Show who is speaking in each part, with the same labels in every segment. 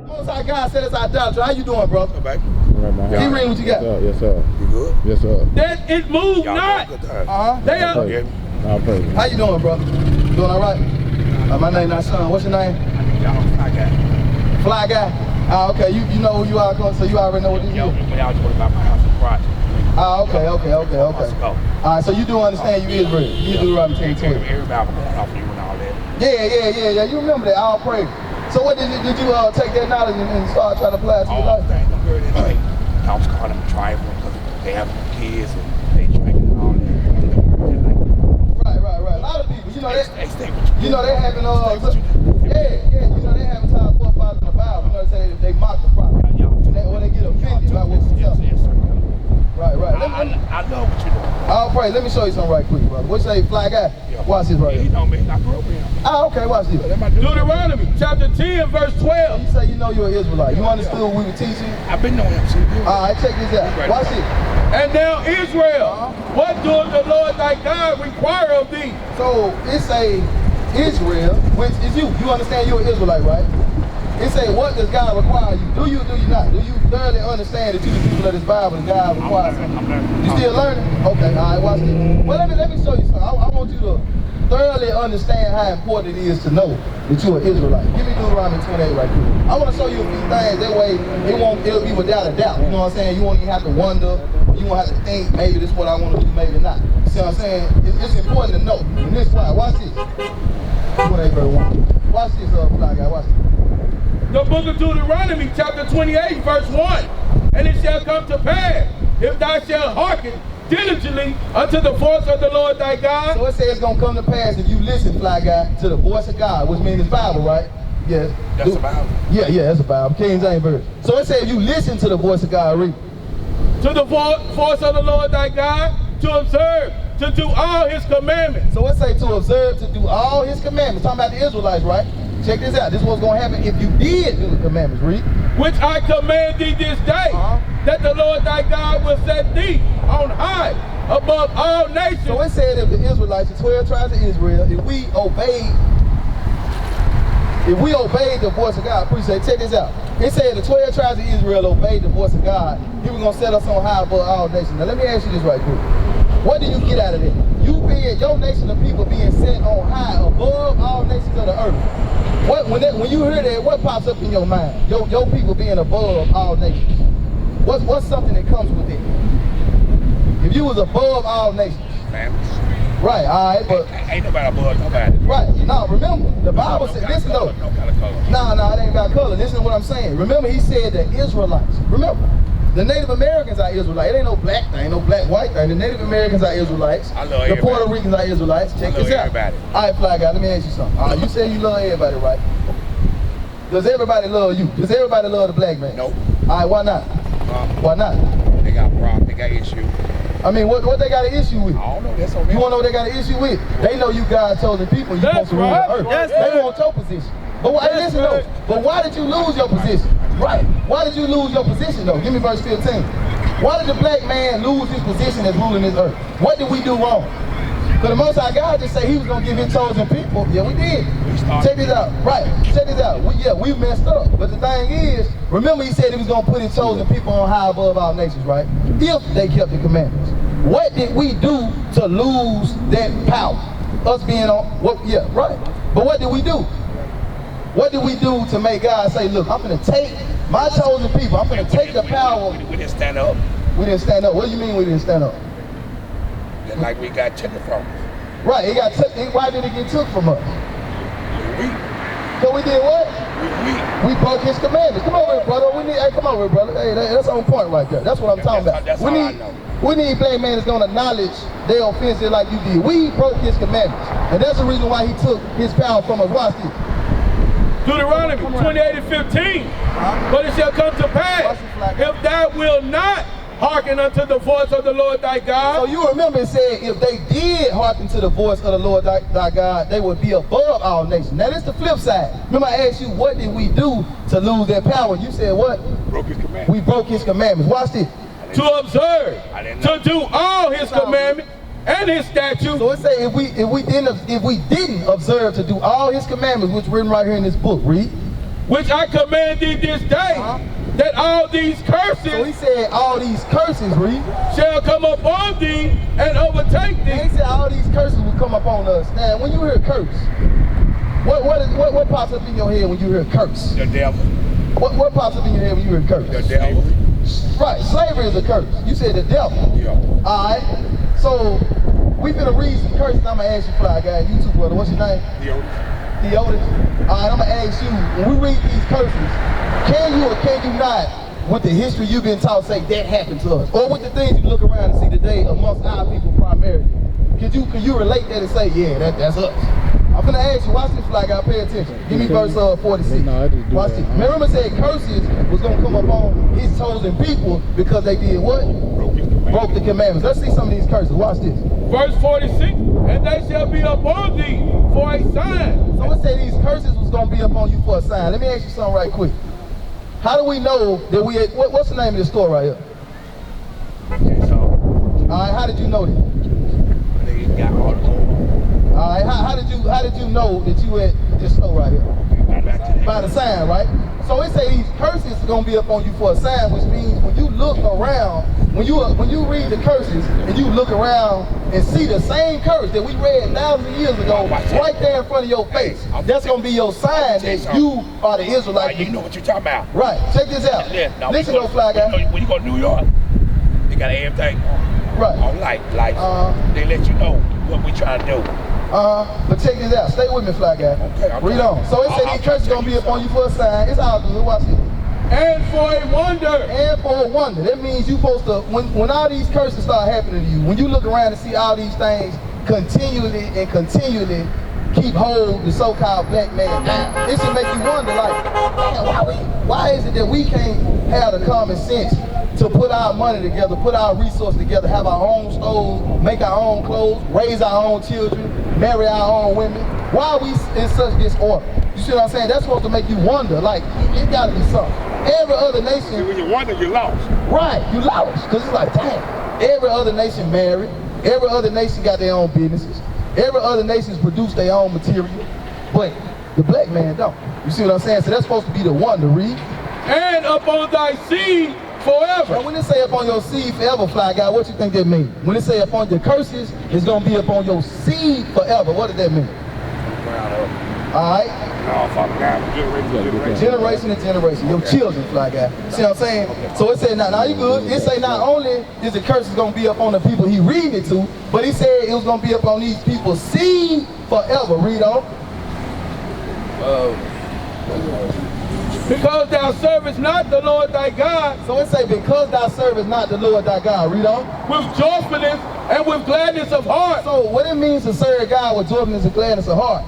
Speaker 1: Most High God said it's idolatry. How you doing, bro?
Speaker 2: Right,
Speaker 1: Keep reading what you got.
Speaker 3: Yes, sir.
Speaker 2: You good?
Speaker 3: Yes, sir.
Speaker 4: That it moved not. They are.
Speaker 3: I'll pray.
Speaker 1: How you doing, bro? Doing all right? My name not Sean. What's your name?
Speaker 2: Fly guy.
Speaker 1: Fly guy. Okay. You know who you are, so you already know what this is.
Speaker 2: Y'all talking about my house project.
Speaker 1: Okay. All right. So you do understand you Israel. You do right between 12.
Speaker 2: Everybody going off you and all that.
Speaker 1: Yeah. You remember that? I'll pray. So what did you take that knowledge and start trying to apply it to your life?
Speaker 2: Things. I'm heard anything. I was calling them tribal because they have kids and they drinking and all that.
Speaker 1: Right. A lot of people, they having they having time forefathers in the Bible. You know what I'm saying? They mock the prophet. Or they get offended by what we tell them. Right.
Speaker 2: I know what you're doing.
Speaker 1: I'll pray. Let me show you something right quick, brother. What you say, Fly guy? Watch this right here.
Speaker 2: He know me. I grew up with him.
Speaker 1: Okay, watch this.
Speaker 4: Deuteronomy chapter 10 verse 12.
Speaker 1: You say you know you're an Israelite. You understood what we were teaching?
Speaker 2: I've been knowing him.
Speaker 1: All right, check this out. Watch it.
Speaker 4: And now Israel, what does the Lord thy God require of thee?
Speaker 1: So it say Israel, which is you. You understand you're an Israelite, right? It say, what does God require you? Do you not? Do you thoroughly understand that you the people of this Bible and God requires you? You still learning? Okay, all right, watch this. Well, let me show you something. I want you to thoroughly understand how important it is to know that you're an Israelite. Give me Deuteronomy 28 right here. I want to show you a few things. That way, it'll be without a doubt. You know what I'm saying? You won't even have to wonder, or you won't have to think, maybe this is what I want to do, maybe not. See what I'm saying? It's important to know. And this why. Watch this. 28 verse 1. Watch this, Fly guy. Watch this.
Speaker 4: The book of Deuteronomy chapter 28 verse 1. And it shall come to pass, if thou shalt hearken diligently unto the voice of the Lord thy God.
Speaker 1: So it says it's going to come to pass if you listen, Fly guy, to the voice of God, which means it's Bible, right? Yes.
Speaker 2: That's the Bible?
Speaker 1: Yeah, that's the Bible. King James Version. So it says if you listen to the voice of God, read.
Speaker 4: To the voice of the Lord thy God, to observe, to do all his commandments.
Speaker 1: So it says to observe, to do all his commandments. Talking about the Israelites, right? Check this out. This is what's going to happen if you did do the commandments. Read.
Speaker 4: Which I command thee this day, that the Lord thy God will set thee on high above all nations.
Speaker 1: So it said if the Israelites, the 12 tribes of Israel, if we obeyed the voice of God, appreciate it. Check this out. It said the 12 tribes of Israel obeyed the voice of God. He was going to set us on high above all nations. Now let me ask you this right quick. What do you get out of it? Your nation of people being set on high above all nations of the earth. When you hear that, what pops up in your mind? Your people being above all nations. What's something that comes with it? If you was above all nations.
Speaker 2: Families.
Speaker 1: Right, all right, but
Speaker 2: ain't nobody above nobody.
Speaker 1: Right. Now remember, the Bible said, listen though.
Speaker 2: No kind of color.
Speaker 1: No, it ain't about color. Listen to what I'm saying. Remember, he said the Israelites. Remember, the Native Americans are Israelites. It ain't no black thing, no black white thing. The Native Americans are Israelites.
Speaker 2: I love
Speaker 1: the Puerto Ricans are Israelites. Check this out.
Speaker 2: Everybody.
Speaker 1: All right, Fly guy, let me ask you something. You say you love everybody, right? Does everybody love you? Does everybody love the black man?
Speaker 2: Nope.
Speaker 1: All right, why not? Why not?
Speaker 2: They got problems. They got issues.
Speaker 1: I mean, what they got an issue with?
Speaker 2: I don't know. That's on me.
Speaker 1: You want to know what they got an issue with? They know you God's chosen people. You supposed to rule the earth. They want your position. But listen though. But why did you lose your position? Right. Why did you lose your position though? Give me verse 15. Why did the black man lose his position as ruling this earth? What did we do wrong? Because the Most High God just said he was going to give his chosen people. Yeah, we did. Check this out. Right. Check this out. We messed up. But the thing is, remember he said he was going to put his chosen people on high above all nations, right? If they kept the commandments. What did we do to lose that power? Us being on, right. But what did we do? What did we do to make God say, look, I'm going to take my chosen people, I'm going to take the power.
Speaker 2: We didn't stand up.
Speaker 1: We didn't stand up. What do you mean we didn't stand up?
Speaker 2: Just like we got taken from us.
Speaker 1: Right, it got took. Why did it get took from us?
Speaker 2: We.
Speaker 1: So we did what? We broke his commandments. Come over here, brother. Come over here, brother. Hey, that's on point right there. That's what I'm talking about.
Speaker 2: That's all I know.
Speaker 1: We need black man that's gonna acknowledge their offenses like you did. We broke his commandments. And that's the reason why he took his power from us. Watch this.
Speaker 4: Deuteronomy 28:15. But it shall come to pass, if thou wilt not hearken unto the voice of the Lord thy God.
Speaker 1: So you remember it said if they did hearken to the voice of the Lord thy God, they would be above all nations. Now this is the flip side. Remember I asked you what did we do to lose that power? You said what?
Speaker 2: Broke his commandments.
Speaker 1: We broke his commandments. Watch this.
Speaker 4: To observe, to do all his commandments and his statutes.
Speaker 1: So it say if we didn't observe to do all his commandments, which is written right here in this book, read.
Speaker 4: which I command thee this day, that all these curses
Speaker 1: So he said all these curses, read.
Speaker 4: shall come upon thee and overtake
Speaker 1: And
Speaker 4: thee.
Speaker 1: he said all these curses will come upon us. Now, when you hear curse, what pops up in your head when you hear curse?
Speaker 2: The devil.
Speaker 1: What pops up in your head when you hear curse?
Speaker 2: The devil.
Speaker 1: Right, slavery is a curse. You said the devil.
Speaker 2: Yeah.
Speaker 1: All right, so we finna read some curses. I'm gonna ask you, fly guy, you too, brother. What's your name? Theotis. All right, I'm gonna ask you, when we read these curses, can you or can you not, with the history you've been taught, say that happened to us? Or with the things you look around and see today amongst our people primarily? Can you relate that and say, yeah, that's us? I'm gonna ask you, watch this, fly guy, pay attention. Give me verse 46. Watch this. Remember, it said curses was gonna come upon his chosen people because they did what? Broke the commandments. Let's see some of these curses. Watch this.
Speaker 4: Verse 46, and they shall be upon thee for a sign.
Speaker 1: So let's say these curses was gonna be upon you for a sign. Let me ask you something right quick. How do we know that what's the name of the store right here?
Speaker 2: Okay, so
Speaker 1: All right, how did you know that?
Speaker 2: they got all the gold.
Speaker 1: All right, how did you know that you at this store right here? By the sign, right? So it say these curses are gonna be up on you for a sign, which means when you look around, when you read the curses and you look around and see the same curse that we read thousands of years ago right there in front of your face, that's gonna be your sign that you are the Israelite.
Speaker 2: You know what you're talking about.
Speaker 1: Right. Check this out.
Speaker 2: Now,
Speaker 1: Listen, though, fly guy.
Speaker 2: When you go to New York, they got everything
Speaker 1: Right.
Speaker 2: on light. They let you know what we trying to do.
Speaker 1: But check this out. Stay with me, fly guy.
Speaker 2: Okay,
Speaker 1: Read on. So it said these curses gonna be upon you for a sign. It's all good. Watch it.
Speaker 4: And for a wonder.
Speaker 1: And for a wonder. That means you supposed to, when all these curses start happening to you, when you look around and see all these things continually keep hold the so-called black man down, it should make you wonder, like, man, why is it that we can't have the common sense to put our money together, put our resources together, have our own stores, make our own clothes, raise our own children, marry our own women? Why are we in such disorder? You see what I'm saying? That's supposed to make you wonder, like, it gotta be something. Every other nation...
Speaker 2: When you wonder, you lost.
Speaker 1: Right, you lost. Because it's like, damn, every other nation married, every other nation got their own businesses, every other nation produce their own material, but the black man don't. You see what I'm saying? So that's supposed to be the wonder, read.
Speaker 4: And upon thy seed forever.
Speaker 1: And when it say upon your seed forever, fly guy, what you think that means? When it say upon your curses, it's going to be upon your seed forever. What does that mean? All right? Generation to generation. Your children, fly guy. See what I'm saying? So it said, now you good. It say not only is the curses going to be upon the people he reading it to, but he said it was going to be upon these people's seed forever. Read on.
Speaker 4: Because thou servest not the Lord thy God.
Speaker 1: So it say, because thou servest not the Lord thy God. Read on.
Speaker 4: With joyfulness and with gladness of heart.
Speaker 1: So what it means to serve God with joyfulness and gladness of heart,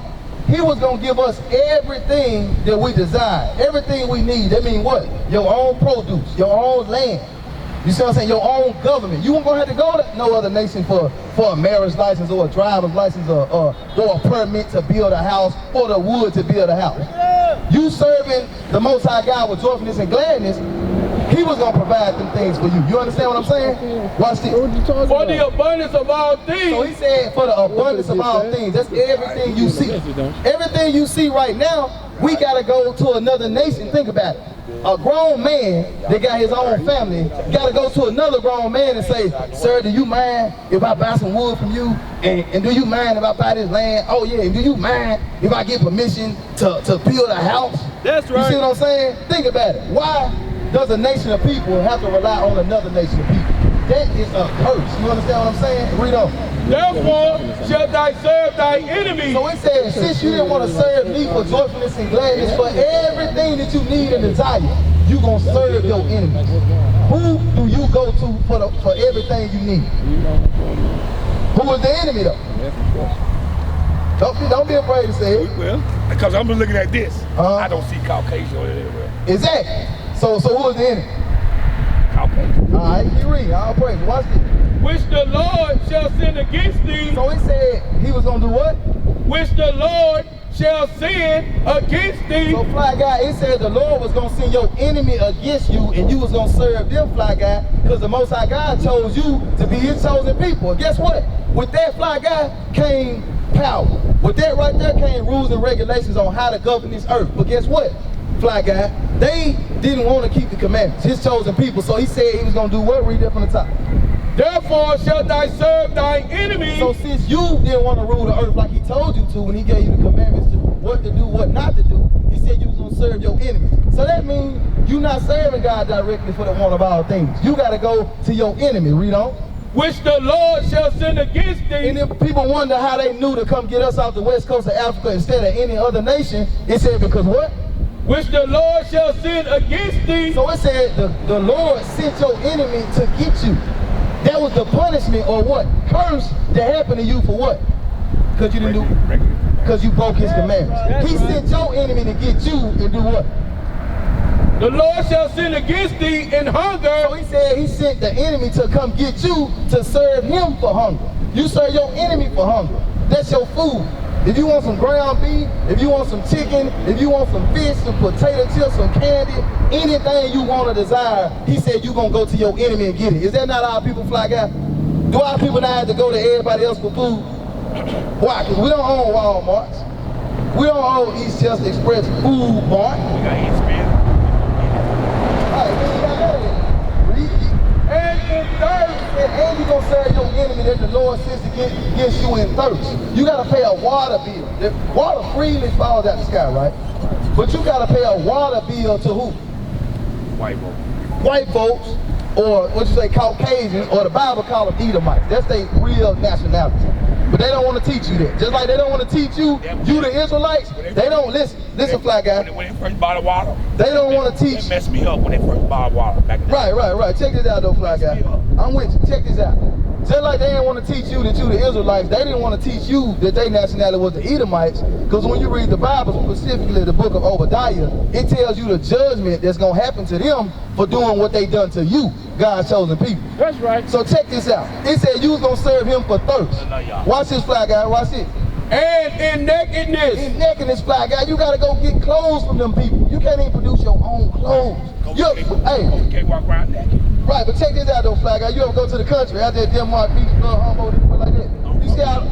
Speaker 1: he was going to give us everything that we desire, everything we need. That means what? Your own produce, your own land. You see what I'm saying? Your own government. You won't gonna have to go to no other nation for a marriage license or a driver's license or a permit to build a house or the wood to build a house. You serving the Most High God with joyfulness and gladness, he was gonna provide them things for you. You understand what I'm saying? Watch this.
Speaker 4: For the abundance of all things.
Speaker 1: So he said for the abundance of all things. That's everything you see. Everything you see right now, we gotta go to another nation. Think about it. A grown man that got his own family got to go to another grown man and say, sir, do you mind if I buy some wood from you? And do you mind if I buy this land? Oh yeah, and do you mind if I get permission to build a house?
Speaker 4: That's right.
Speaker 1: You see what I'm saying? Think about it. Why does a nation of people have to rely on another nation of people? That is a curse. You understand what I'm saying? Read on.
Speaker 4: Therefore shalt thou serve thy enemies.
Speaker 1: So it says, since you didn't want to serve me for joyfulness and gladness, for everything that you need and desire, you going to serve your enemies. Who do you go to for everything you need? Who is the enemy though? Don't be afraid to say it.
Speaker 2: Well, because I'm looking at this. I don't see Caucasian over there.
Speaker 1: Exactly. So who is the enemy?
Speaker 2: Caucasian.
Speaker 1: All right, keep reading. I'll pray. Watch this.
Speaker 4: Which the Lord shall send against thee.
Speaker 1: So he said he was going to do what?
Speaker 4: Which the Lord shall send against thee.
Speaker 1: So fly guy, it said the Lord was going to send your enemy against you and you was going to serve them, fly guy, because the Most High God chose you to be his chosen people. And guess what? With that, fly guy, came power. With that right there came rules and regulations on how to govern this earth. But guess what? fly guy, they didn't want to keep the commandments, his chosen people. So he said he was going to do what? Read that from the top.
Speaker 4: Therefore shalt thou serve thine enemies.
Speaker 1: So since you didn't want to rule the earth like he told you to when he gave you the commandments to what to do, what not to do, he said you was going to serve your enemies. So that means you're not serving God directly for the one of all things. You got to go to your enemy. Read on.
Speaker 4: Which the Lord shall send against thee.
Speaker 1: And if people wonder how they knew to come get us off the west coast of Africa instead of any other nation, it said because what?
Speaker 4: Which the Lord shall send against thee.
Speaker 1: So it said the Lord sent your enemy to get you. That was the punishment or what? Curse that happened to you for what? Because you didn't do, because you broke his commandments. He sent your enemy to get you and do what?
Speaker 4: The Lord shall send against thee in hunger.
Speaker 1: So he said he sent the enemy to come get you to serve him for hunger. You serve your enemy for hunger. That's your food. If you want some ground beef, if you want some chicken, if you want some fish, some potato chips, some candy, anything you want or desire, he said you're going to go to your enemy and get it. Is that not how people fly guy? Do our people not have to go to everybody else for food? Why? Because we don't own Walmart. We don't own East Chester Express Food Mart.
Speaker 2: We got East Smith.
Speaker 1: And you're going to serve your enemy that the Lord sends against you in thirst. You got to pay a water bill. The water freely falls out the sky, right? But you got to pay a water bill to who?
Speaker 2: White folks.
Speaker 1: White folks, or what you say, Caucasians, or the Bible call them Edomites. That's their real nationality. But they don't want to teach you that. Just like they don't want to teach you, you the Israelites, they don't listen. Listen, fly guy.
Speaker 2: When they first bought water,
Speaker 1: they don't want to teach.
Speaker 2: They messed me up when they first bought water back in the day.
Speaker 1: Right. Check this out though, fly guy. I'm with you. Check this out. Just like they didn't want to teach you that you the Israelites, they didn't want to teach you that their nationality was the Edomites. Because when you read the Bible, specifically the book of Obadiah, it tells you the judgment that's going to happen to them for doing what they done to you, God's chosen people.
Speaker 4: That's right.
Speaker 1: So check this out. It said you was going to serve him for thirst. Watch this, fly guy. Watch this.
Speaker 4: And in nakedness.
Speaker 1: In nakedness, fly guy. You got to go get clothes from them people. You can't even produce your own clothes. You
Speaker 2: can't walk around naked.
Speaker 1: Right, but check this out though, fly guy. You ever go to the country out there, Denmark, Beach, Humboldt, and like that? You see how?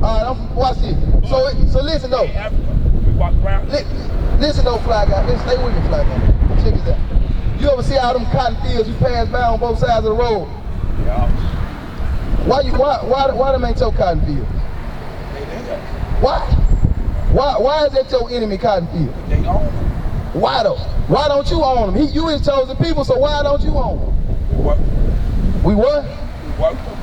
Speaker 1: Alright, watch this. So listen though.
Speaker 2: We walk around.
Speaker 1: Listen though, fly guy. Let's stay with me, fly guy. Check this out. You ever see all them cotton fields you pass by on both sides of the road?
Speaker 2: Yeah.
Speaker 1: Why them ain't your cotton fields? Why? Why is that your enemy cotton field?
Speaker 2: They own them.
Speaker 1: Why though? Why don't you own them? You his chosen people, so why don't you own them? We what?
Speaker 2: We work them.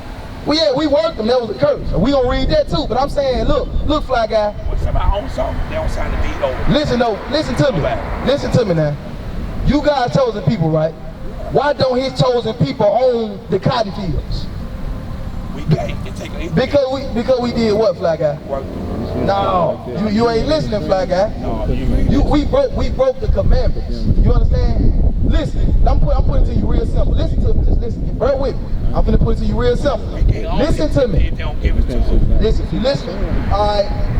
Speaker 1: Well, yeah, we worked them. That was a curse. We gonna read that too. But I'm saying, look, fly guy.
Speaker 2: When somebody owns something, they don't sign the deed over.
Speaker 1: Listen to me. Listen to me now. You God's chosen people, right? Why don't his chosen people own the cotton fields?
Speaker 2: We can't.
Speaker 1: Because we did what, fly guy?
Speaker 2: Work them.
Speaker 1: No, you ain't listening, fly guy.
Speaker 2: No,
Speaker 1: we broke the commandments. You understand? Listen, I'm putting it to you real simple. Listen to me, just listen. Bear with me. I'm gonna put it to you real simple. Listen to me.
Speaker 2: They don't give it to us.
Speaker 1: Listen. All right.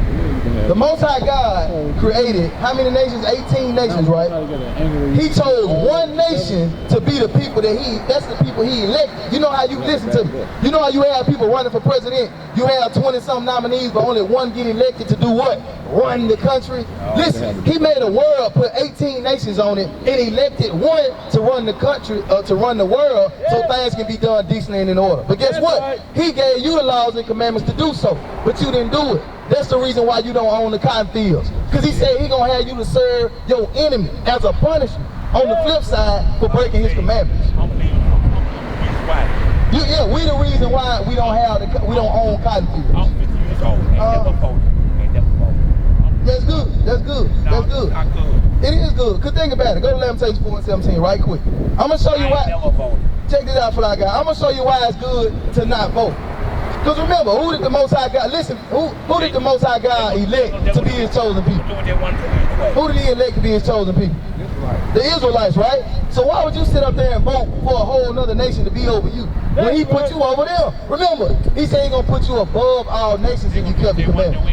Speaker 1: The Most High God created how many nations? 18 nations, right? He chose one nation to be the people that's the people he elected. You know how you listen to me. You know how you have people running for president. You have 20-something nominees, but only one get elected to do what? Run the country. Listen, he made a world, put 18 nations on it, and elected one to run the country, to run the world, so things can be done decently and in order. But guess what? He gave you the laws and commandments to do so, but you didn't do it. That's the reason why you don't own the cotton fields. Because he said he gonna have you to serve your enemy as a punishment on the flip side for breaking his commandments. Yeah, we the reason why we don't own cotton fields.
Speaker 2: I'm 50 years old. Ain't never voted.
Speaker 1: That's good. That's good. That's good.
Speaker 2: Not good.
Speaker 1: It is good. Cause think about it. Go to Lamentations 4:17 right quick. I'm gonna show you why.
Speaker 2: Never voted.
Speaker 1: Check this out, fly guy. I'm gonna show you why it's good to not vote. Because remember, who did the Most High God, listen, who did the Most High God elect to be his chosen people? Who did he elect to be his chosen people? The Israelites, right? So why would you sit up there and vote for a whole other nation to be over you when he put you over there? Remember, he said he's going to put you above all nations if you kept the commandments.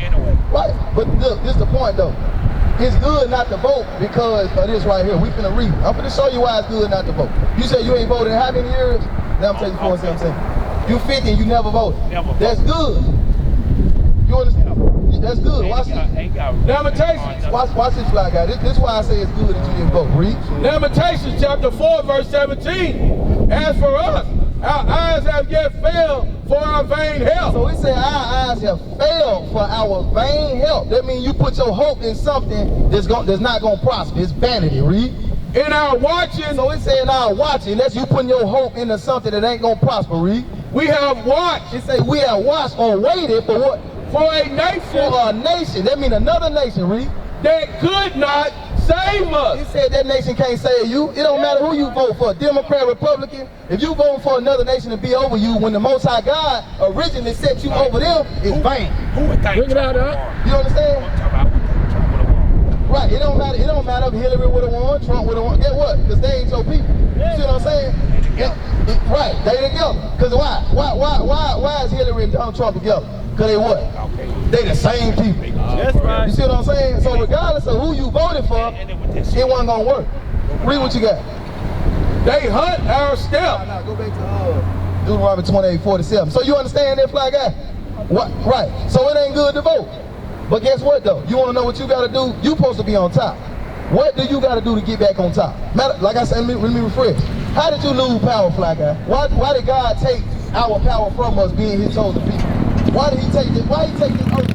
Speaker 1: Right, but look, this is the point though. It's good not to vote because of this right here. We finna read. I'm finna show you why it's good not to vote. You said you ain't voted in how many years? Now I'm telling you 4:17. You 50 and you never voted. That's good. You understand? That's good. Watch this.
Speaker 4: Lamentations.
Speaker 1: Watch this, fly guy. This is why I say it's good that you didn't vote. Read.
Speaker 4: Lamentations chapter 4 verse 17. As for us, our eyes have yet failed for our vain help.
Speaker 1: So he said our eyes have failed for our vain help. That means you put your hope in something that's not going to prosper. It's vanity. Read.
Speaker 4: In our watching.
Speaker 1: So it said in our watching, that's you putting your hope into something that ain't going to prosper. Read.
Speaker 4: We have watched.
Speaker 1: It say we have watched or waited for what?
Speaker 4: For a nation.
Speaker 1: For a nation. That means another nation. Read.
Speaker 4: That could not save us.
Speaker 1: He said that nation can't save you. It don't matter who you vote for, Democrat, Republican. If you vote for another nation to be over you, when the Most High God originally set you over them, it's vain.
Speaker 4: Bring it out,
Speaker 1: You understand? Right. It don't matter. It don't matter if Hillary would have won, Trump would have won. Guess what? Because they ain't your people. You see what I'm saying? Right. They together. Because why? Why is Hillary and Donald Trump together? Because they what? They the same people.
Speaker 4: That's right.
Speaker 1: You see what I'm saying? So regardless of who you voted for, it wasn't gonna work. Read what you got.
Speaker 4: They hunt our step.
Speaker 1: Now go back to Deuteronomy 28:47. So you understand that, fly guy? What? Right. So it ain't good to vote. But guess what though? You want to know what you got to do? You supposed to be on top. What do you got to do to get back on top? Matter, like I said, let me refresh. How did you lose power, fly guy? Why did God take our power from us, being His chosen people? Why did He take this? Why did He take this earth?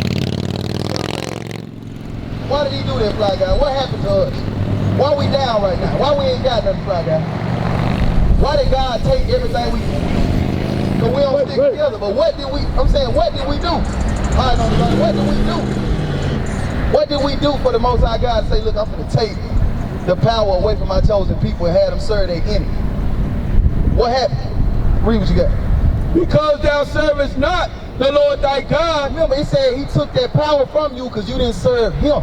Speaker 1: Why did He do that, fly guy? What happened to us? Why we down right now? Why we ain't got nothing, fly guy? Why did God take everything we do? Because we don't stick together. But what did we, I'm saying, what did we do? All right, what did we do? What did we do for the Most High God to say, look, I'm going to take the power away from my chosen people and have them serve their enemy? What happened? Read what you got.
Speaker 4: Because thou servest not the Lord thy God.
Speaker 1: Remember, He said He took that power from you because you didn't serve Him.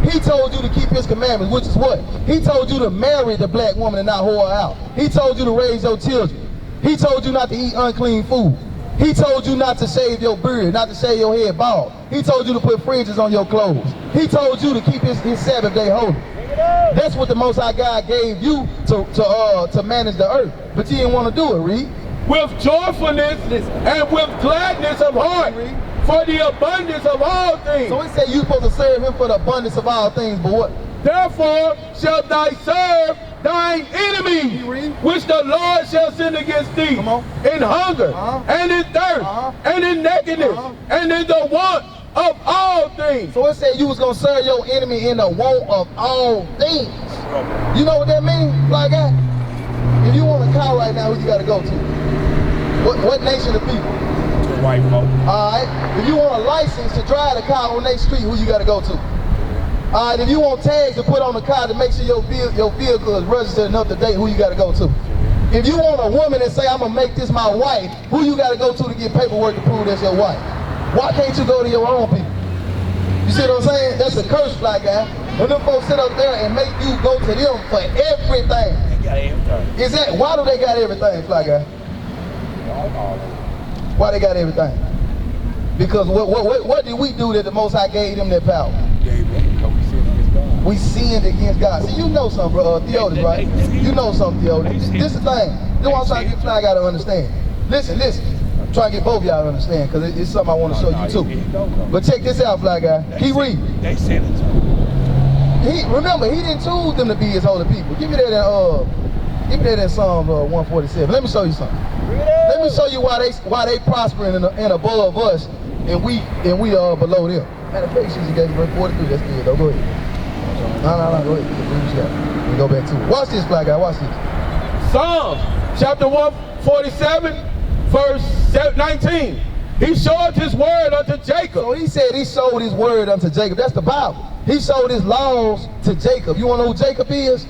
Speaker 1: He told you to keep His commandments, which is what? He told you to marry the black woman and not whore her out. He told you to raise your children. He told you not to eat unclean food. He told you not to shave your beard, not to shave your head bald. He told you to put fringes on your clothes. He told you to keep his Sabbath day holy. That's what the Most High God gave you to manage the earth. But you didn't want to do it, read.
Speaker 4: With joyfulness and with gladness of heart, for the abundance of all things.
Speaker 1: So He said you're supposed to serve Him for the abundance of all things, but what?
Speaker 4: Therefore shalt thou serve thine enemy, which the Lord shall send against thee, in hunger, and in thirst, and in nakedness, and in the want of all things.
Speaker 1: So it said you was going to serve your enemy in the want of all things. You know what that means, fly guy? If you want a car right now, who you got to go to? What nation of people?
Speaker 2: White folk.
Speaker 1: Alright. If you want a license to drive the car on their street, who you got to go to? Alright, if you want tags to put on the car to make sure your vehicle is registered and up to date, who you got to go to? If you want a woman and say, I'm going to make this my wife, who you got to go to get paperwork to prove that's your wife? Why can't you go to your own people? You see what I'm saying? That's a curse, fly guy. When them folks sit up there and make you go to them for everything.
Speaker 2: They got everything.
Speaker 1: Is that, why do they got everything, fly guy? Why they got everything? Because what did we do that the Most High gave them that power? We sinned against God. See, you know something, bro, Theotis, right? You know something, Theotis. This is the thing. This is what I'm trying to get fly guy to understand. Listen. I'm trying to get both of y'all to understand, because it's something I want to show you too. But check this out, fly guy. Keep reading.
Speaker 2: They said it too.
Speaker 1: Remember, He didn't choose them to be His holy people. Give me that in Psalm 147. Let me show you something. Let me show you why they prospering and above us, and we are below them. Matter of fact, you gave me verse 43. That's good though. Go ahead. No, go ahead. We go back to it. Watch this, fly guy. Watch this.
Speaker 4: Psalms chapter 147, verse 19. He showed His word unto Jacob.
Speaker 1: So He said He showed His word unto Jacob. That's the Bible. He showed His laws to Jacob. You want to know who Jacob is?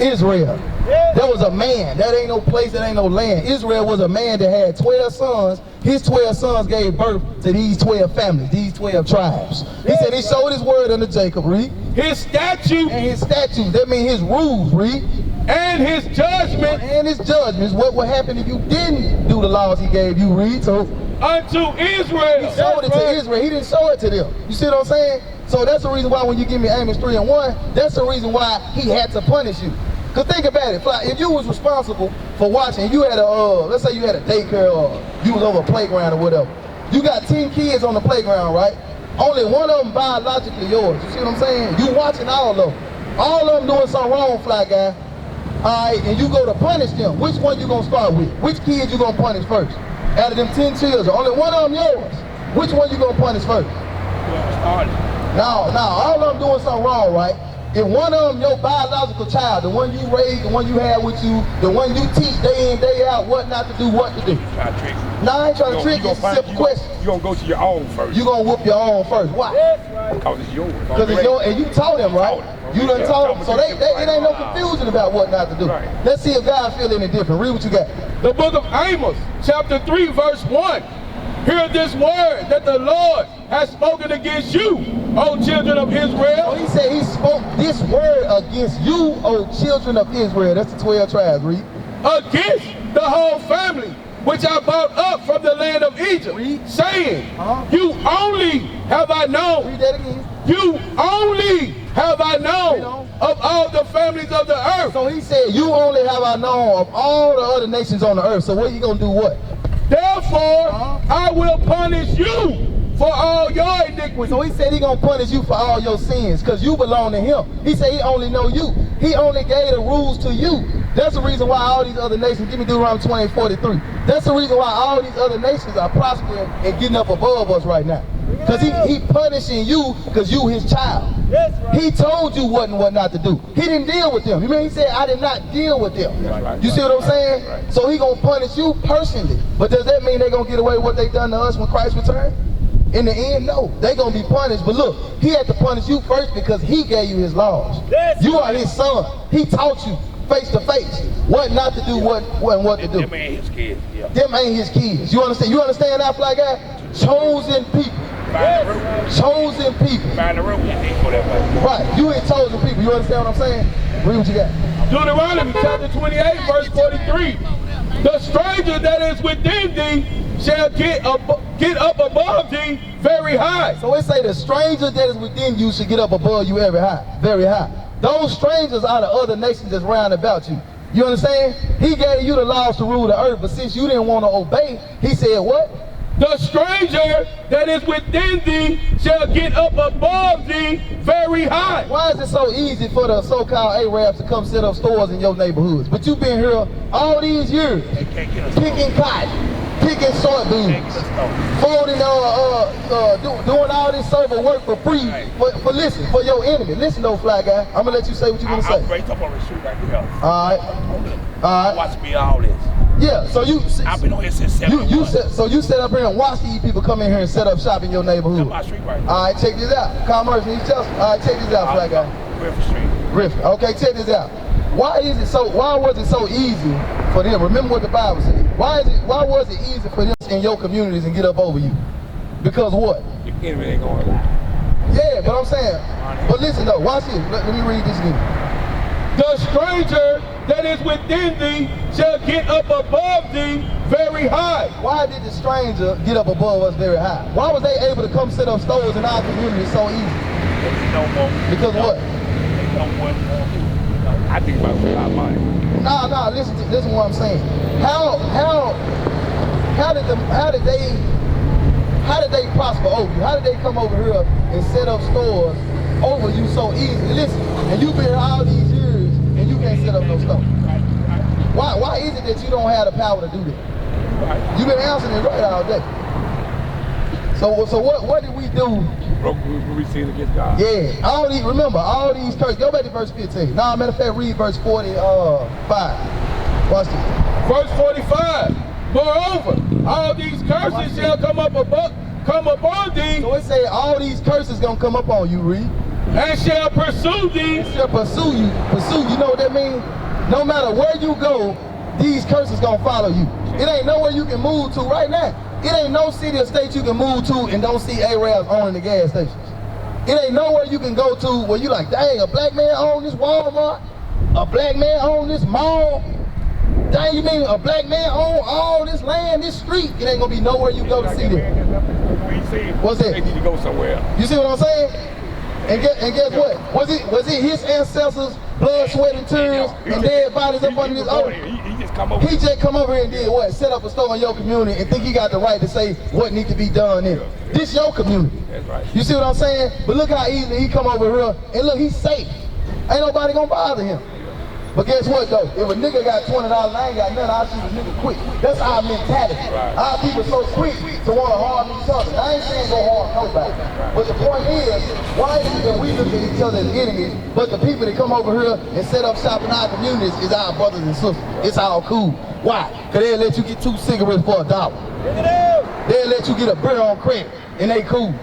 Speaker 1: Israel. There was a man. That ain't no place, that ain't no land. Israel was a man that had 12 sons. His 12 sons gave birth to these 12 families, these 12 tribes. He said He showed His word unto Jacob, read.
Speaker 4: His statute.
Speaker 1: And His statutes, that means His rules, read.
Speaker 4: And His judgment.
Speaker 1: And His judgments. What would happen if you didn't do the laws He gave you, read. So
Speaker 4: unto Israel.
Speaker 1: He showed it to Israel. He didn't show it to them. You see what I'm saying? So that's the reason why when you give me Amos 3:1, that's the reason why He had to punish you. Because think about it, if you was responsible for watching, you had let's say you had a daycare or you was over a playground or whatever. You got 10 kids on the playground, right? Only one of them biologically yours. You see what I'm saying? You watching all of them. All of them doing something wrong, fly guy. All right, and you go to punish them. Which one you gonna start with? Which kid you gonna punish first? Out of them 10 children, only one of them yours. Which one you gonna punish first? No, all of them doing something wrong, right? If one of them your biological child, the one you raised, the one you had with you, the one you teach day in, day out, what not to do, what to do.
Speaker 2: Try to trick you.
Speaker 1: No, I ain't trying to trick you. It's a simple question.
Speaker 2: You're going to go to your own first.
Speaker 1: You're going to whoop your own first. Why?
Speaker 2: Because it's yours.
Speaker 1: Because it's yours, and you taught them, right? You done taught them. So it ain't no confusion about what not to do.
Speaker 2: Right.
Speaker 1: Let's see if God feel any different. Read what you got.
Speaker 4: The book of Amos, chapter 3, verse 1. Hear this word that the Lord has spoken against you, O children of Israel.
Speaker 1: So he said he spoke this word against you, O children of Israel. That's the 12 tribes, read.
Speaker 4: Against the whole family, which I brought up from the land of Egypt, saying, you only have I known.
Speaker 1: Read that again.
Speaker 4: You only have I known of all the families of the earth.
Speaker 1: So he said, you only have I known of all the other nations on the earth. So what you gonna do what?
Speaker 4: Therefore, I will punish you for all your iniquities.
Speaker 1: So he said he gonna punish you for all your sins because you belong to him. He said he only know you. He only gave the rules to you. That's the reason why all these other nations, give me Deuteronomy 28:43. That's the reason why all these other nations are prospering and getting up above us right now. Because he punishing you because you his child. He told you what and what not to do. He didn't deal with them. You mean he said, I did not deal with them. You see what I'm saying? So he gonna punish you personally. But does that mean they gonna get away with what they done to us when Christ returned? In the end, no. They gonna be punished. But look, he had to punish you first because he gave you his laws. You are his son. He taught you face to face what not to do, what and what to do.
Speaker 2: Them ain't his kids. Yeah.
Speaker 1: Them ain't his kids. You understand? You understand that, fly guy? Chosen people. Chosen people.
Speaker 2: Find the room.
Speaker 1: Right. You ain't chosen people. You understand what I'm saying? Read what you got.
Speaker 4: Deuteronomy chapter 28, verse 43. The stranger that is within thee shall get up above thee very high.
Speaker 1: So it say the stranger that is within you should get up above you very high. Those strangers are the other nations that's round about you. You understand? He gave you the laws to rule the earth, but since you didn't want to obey, he said what?
Speaker 4: The stranger that is within thee shall get up above thee very high.
Speaker 1: Why is it so easy for the so-called Arabs to come set up stores in your neighborhoods? But you've been here all these years, picking cotton, picking soybeans, folding, doing all this server work for free. For your enemy. Listen though, fly guy, I'm gonna let you say what you're gonna say.
Speaker 2: I'm right up on the street right here.
Speaker 1: All right.
Speaker 2: Watch me all this.
Speaker 1: Yeah, so
Speaker 2: I've been on here since 7.
Speaker 1: So you sit up here and watch these people come in here and set up shop in your neighborhood.
Speaker 2: That's my street right now.
Speaker 1: All right, check this out. Commerce and East Chelsea. All right, check this out, fly guy.
Speaker 2: Griffin Street.
Speaker 1: Griffin. Okay, check this out. Why was it so easy for them? Remember what the Bible said. Why was it easy for them in your communities and get up over you? Because what?
Speaker 2: The enemy ain't gonna lie.
Speaker 1: Yeah, but I'm saying. But listen though, watch this. Let me read this again.
Speaker 4: The stranger that is within thee shall get up above thee very high.
Speaker 1: Why did the stranger get up above us very high? Why was they able to come set up stores in our community so easy? Because what?
Speaker 2: I think about our money.
Speaker 1: Nah, listen to what I'm saying. How did they prosper over you? How did they come over here and set up stores over you so easily? Listen, and you've been here all these years and you can't set up no stores. Why is it that you don't have the power to do that? You've been answering it right all day. So what did we do?
Speaker 2: We sin against God.
Speaker 1: Yeah, remember all these curses. Go back to verse 15. Nah, matter of fact, read verse 45. Watch this.
Speaker 4: Verse 45. Moreover, all these curses shall come upon thee.
Speaker 1: So it say all these curses gonna come up on you, read.
Speaker 4: And shall pursue thee.
Speaker 1: And shall pursue you. Pursue, you know what that means? No matter where you go, these curses gonna follow you. It ain't nowhere you can move to right now. It ain't no city or state you can move to and don't see Arabs owning the gas stations. It ain't nowhere you can go to where you like, dang, a black man own this Walmart? A black man own this mall? Dang, you mean a black man own all this land, this street? It ain't gonna be nowhere you go to see that. What's that?
Speaker 2: They need to go somewhere.
Speaker 1: You see what I'm saying? And guess what? Was it his ancestors' blood, sweat, and tears, and dead bodies up under his own?
Speaker 2: He just come over.
Speaker 1: He just come over here and did what? Set up a store in your community and think he got the right to say what needs to be done in it. This your community.
Speaker 2: That's right.
Speaker 1: You see what I'm saying? But look how easily he come over here and look, he's safe. Ain't nobody gonna bother him. But guess what though? If a nigga got $20 and I ain't got nothing, I'll shoot a nigga quick. That's our mentality.
Speaker 2: Right.
Speaker 1: Our people so quick to want to harm each other. I ain't saying go harm nobody. But the point is, why is it that we look at each other as enemies, but the people that come over here and set up shop in our communities is our brothers and sisters. It's all cool. Why? Because they'll let you get 2 cigarettes for $1. They'll let you get a beer on credit, and they cool.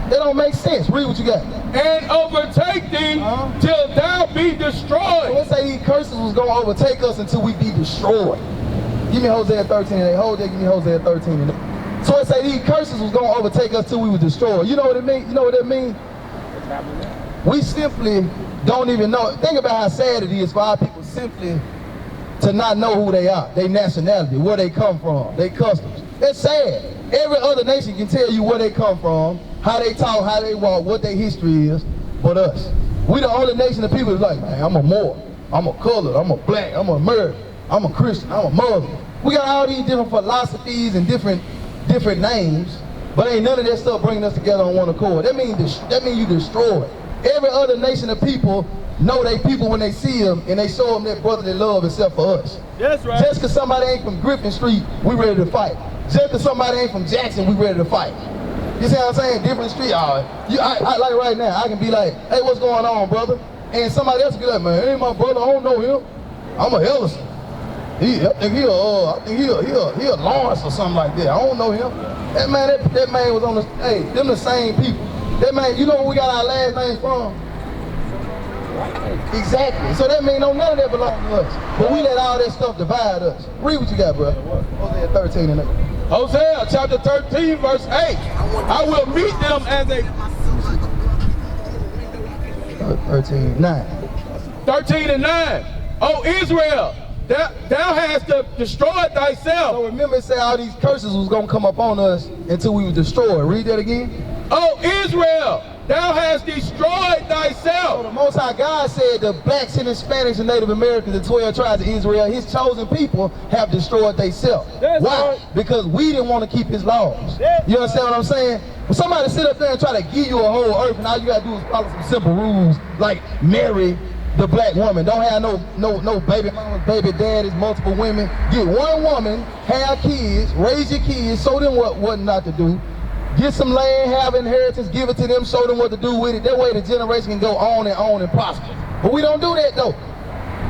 Speaker 1: That don't make sense. Read what you got.
Speaker 4: And overtake thee till thou be destroyed.
Speaker 1: So let's say these curses was going to overtake us until we be destroyed. Give me Hosea 13 and 8. Hold there, give me Hosea 13 and 8. So let's say these curses was going to overtake us till we were destroyed. You know what it means? You know what that means? We simply don't even know. Think about how sad it is for our people simply to not know who they are, their nationality, where they come from, their customs. That's sad. Every other nation can tell you where they come from, how they talk, how they walk, what their history is, but us. We the only nation of people that's like, man, I'm a Moor, I'm a colored, I'm a black, I'm a American, I'm a Christian, I'm a Muslim. We got all these different philosophies and different names, but ain't none of that stuff bringing us together on one accord. That means you destroy it. Every other nation of people know they people when they see them, and they show them that brotherly love except for us.
Speaker 4: That's right.
Speaker 1: Just because somebody ain't from Griffin Street, we ready to fight. Just because somebody ain't from Jackson, we ready to fight. You see what I'm saying? Different street. I like right now, I can be like, hey, what's going on, brother? And somebody else be like, man, ain't my brother, I don't know him. I'm a Ellison. I think he a Lawrence or something like that. I don't know him. That man was on the, hey, them the same people. That man, you know where we got our last name from? Exactly. So that means none of that belongs to us. But we let all that stuff divide us. Read what you got, bro. Hosea 13 and 8.
Speaker 4: Hosea chapter 13 verse 8. I will meet them as a
Speaker 1: 13, 9.
Speaker 4: 13 and 9. O Israel, thou hast destroyed thyself.
Speaker 1: So remember it said all these curses was gonna come up on us until we were destroyed. Read that again.
Speaker 4: O Israel, thou hast destroyed thyself.
Speaker 1: So the Most High God said the blacks and Hispanics and Native Americans, the 12 tribes of Israel, his chosen people have destroyed themselves. Why?
Speaker 4: Right.
Speaker 1: Because we didn't want to keep his laws. You understand what I'm saying? When somebody sit up there and try to give you a whole earth and all you gotta do is follow some simple rules like marry the black woman, don't have no baby mama, baby daddies, multiple women. Get one woman, have kids, raise your kids, show them what not to do. Get some land, have inheritance, give it to them, show them what to do with it. That way the generation can go on and prosper. But we don't do that though.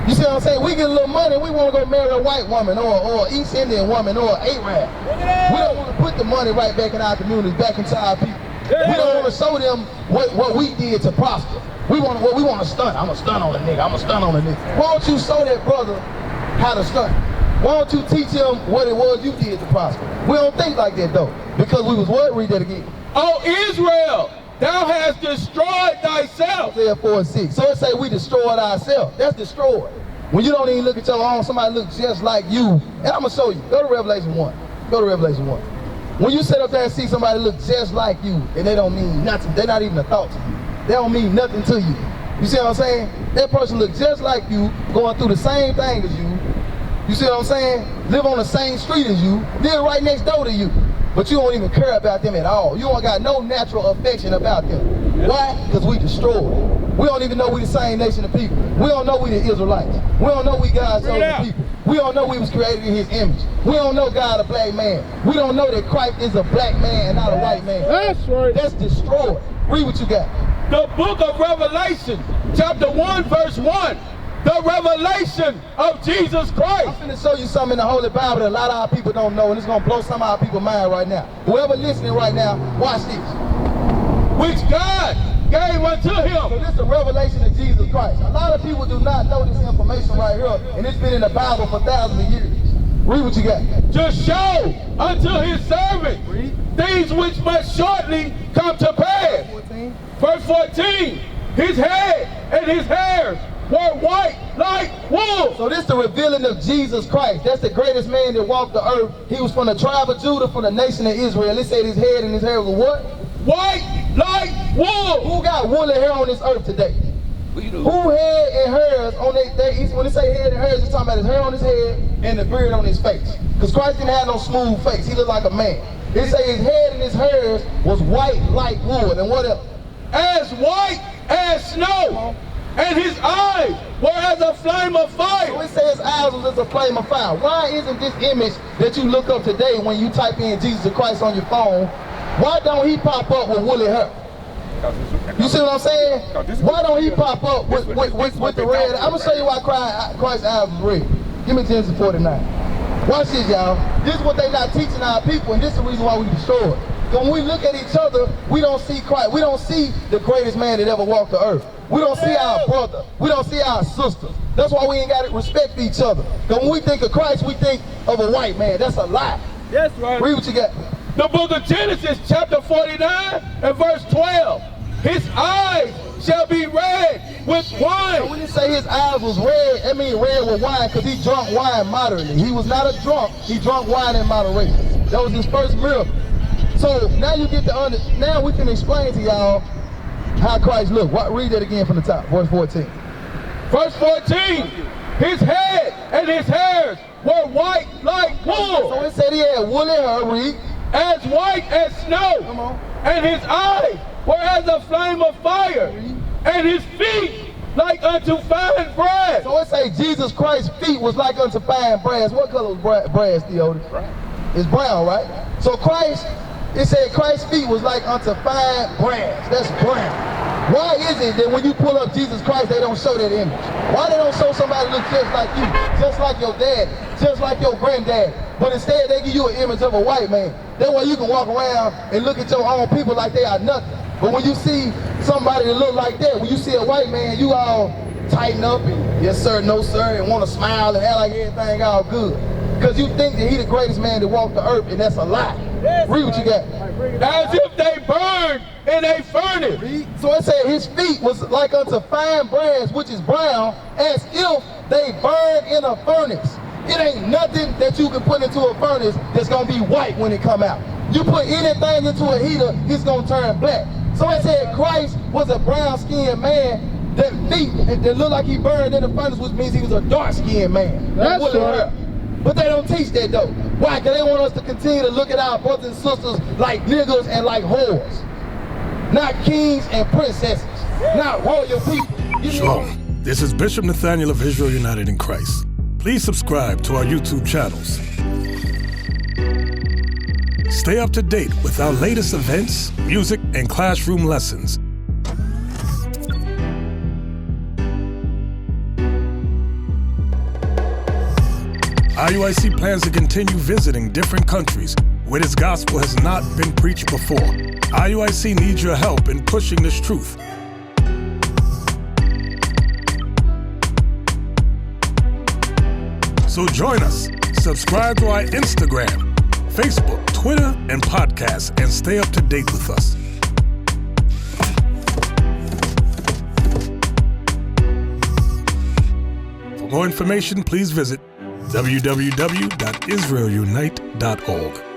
Speaker 1: You see what I'm saying? We get a little money, we want to go marry a white woman or East Indian woman or an Arab. We don't want to put the money right back in our communities, back into our people. We don't want to show them what we did to prosper. We want to stunt. I'm a stunt on a nigga. I'm a stunt on a nigga. Why don't you show that brother how to stunt? Why don't you teach him what it was you did to prosper? We don't think like that though. Because we was what? Read that again.
Speaker 4: O Israel, thou hast destroyed thyself.
Speaker 1: Isaiah 4 and 6. So it say we destroyed ourselves. That's destroyed. When you don't even look at your own, somebody looks just like you. And I'm going to show you. Go to Revelation 1. Go to Revelation 1. When you sit up there and see somebody look just like you, and they don't mean nothing, they're not even a thought to you. They don't mean nothing to you. You see what I'm saying? That person looks just like you, going through the same thing as you. You see what I'm saying? Live on the same street as you, live right next door to you. But you don't even care about them at all. You don't got no natural affection about them. Why? Because we destroyed. We don't even know we the same nation of people. We don't know we the Israelites. We don't know we God's chosen people. We don't know we was created in his image. We don't know God a black man. We don't know that Christ is a black man and not a white man.
Speaker 4: That's right.
Speaker 1: That's destroyed. Read what you got.
Speaker 4: The book of Revelation, chapter 1, verse 1. The revelation of Jesus Christ.
Speaker 1: I'm finna show you something in the Holy Bible that a lot of our people don't know, and it's gonna blow some of our people's mind right now. Whoever listening right now, watch this.
Speaker 4: Which God gave unto him.
Speaker 1: So this is the revelation of Jesus Christ. A lot of people do not know this information right here, and it's been in the Bible for thousands of years. Read what you got.
Speaker 4: To show unto his servant things which must shortly come to pass.
Speaker 1: 14.
Speaker 4: Verse 14. His head and his hairs were white like wool.
Speaker 1: So this is the revealing of Jesus Christ. That's the greatest man that walked the earth. He was from the tribe of Judah, from the nation of Israel. It said his head and his hair were what?
Speaker 4: White like wool.
Speaker 1: Who got woolly hair on this earth today?
Speaker 2: We do.
Speaker 1: Who head and hairs on their when they say head and hairs, they're talking about his hair on his head and the beard on his face. Because Christ didn't have no smooth face. He looked like a man. They say his head and his hairs was white like wool. And what else?
Speaker 4: As white as snow. And his eyes were as a flame of fire.
Speaker 1: So it says his eyes was as a flame of fire. Why isn't this image that you look up today when you type in Jesus Christ on your phone, why don't he pop up with woolly hair? You see what I'm saying? Why don't he pop up with the red? I'm going to show you why Christ's eyes was red. Give me Genesis 49. Watch this, y'all. This is what they not teaching our people, and this is the reason why we destroy it. When we look at each other, we don't see Christ. We don't see the greatest man that ever walked the earth. We don't see our brother. We don't see our sister. That's why we ain't got to respect each other. Because when we think of Christ, we think of a white man. That's a lie.
Speaker 4: That's right.
Speaker 1: Read what you got.
Speaker 4: The book of Genesis, chapter 49 and verse 12. His eyes shall be red with wine.
Speaker 1: So when you say his eyes was red, that means red with wine because he drank wine moderately. He was not a drunk. He drank wine in moderation. That was his first miracle. So now you get to now we can explain to y'all how Christ looked. Read that again from the top, verse 14.
Speaker 4: Verse 14, his head and his hairs were white like wool.
Speaker 1: So it said he had woolly hair, read.
Speaker 4: As white as snow.
Speaker 1: Come on.
Speaker 4: And his eyes were as a flame of fire. And his feet like unto fine brass.
Speaker 1: So it say Jesus Christ's feet was like unto fine brass. What color was brass, Theotis?
Speaker 2: Brown.
Speaker 1: It's brown, right? So Christ, it said Christ's feet was like unto fine brass. That's brown. Why is it that when you pull up Jesus Christ, they don't show that image? Why they don't show somebody look just like you, just like your dad, just like your granddad? But instead they give you an image of a white man. That way you can walk around and look at your own people like they are nothing. But when you see somebody that look like that, when you see a white man, you all tighten up and yes sir, no sir, and want to smile and act like everything all good. Because you think that he the greatest man that walked the earth, and that's a lie. Read what you got.
Speaker 4: As if they burned in a furnace.
Speaker 1: Read. So it said his feet was like unto fine brass, which is brown, as if they burned in a furnace. It ain't nothing that you can put into a furnace that's going to be white when it come out. You put anything into a heater, it's going to turn black. So it said Christ was a brown-skinned man that feet that looked like he burned in the furnace, which means he was a dark-skinned man.
Speaker 4: That's right.
Speaker 1: But they don't teach that though. Why? Because they want us to continue to look at our brothers and sisters like niggas and like whores. Not kings and princesses. Not royal people.
Speaker 3: Shalom. This is Bishop Nathaniel of Israel United in Christ. Please subscribe to our YouTube channels. Stay up to date with our latest events, music, and classroom lessons. IUIC plans to continue visiting different countries where this gospel has not been preached before. IUIC needs your help in pushing this truth. So join us, subscribe to our Instagram, Facebook, Twitter, and podcasts, and stay up to date with us. For more information, please visit www.israelunite.org.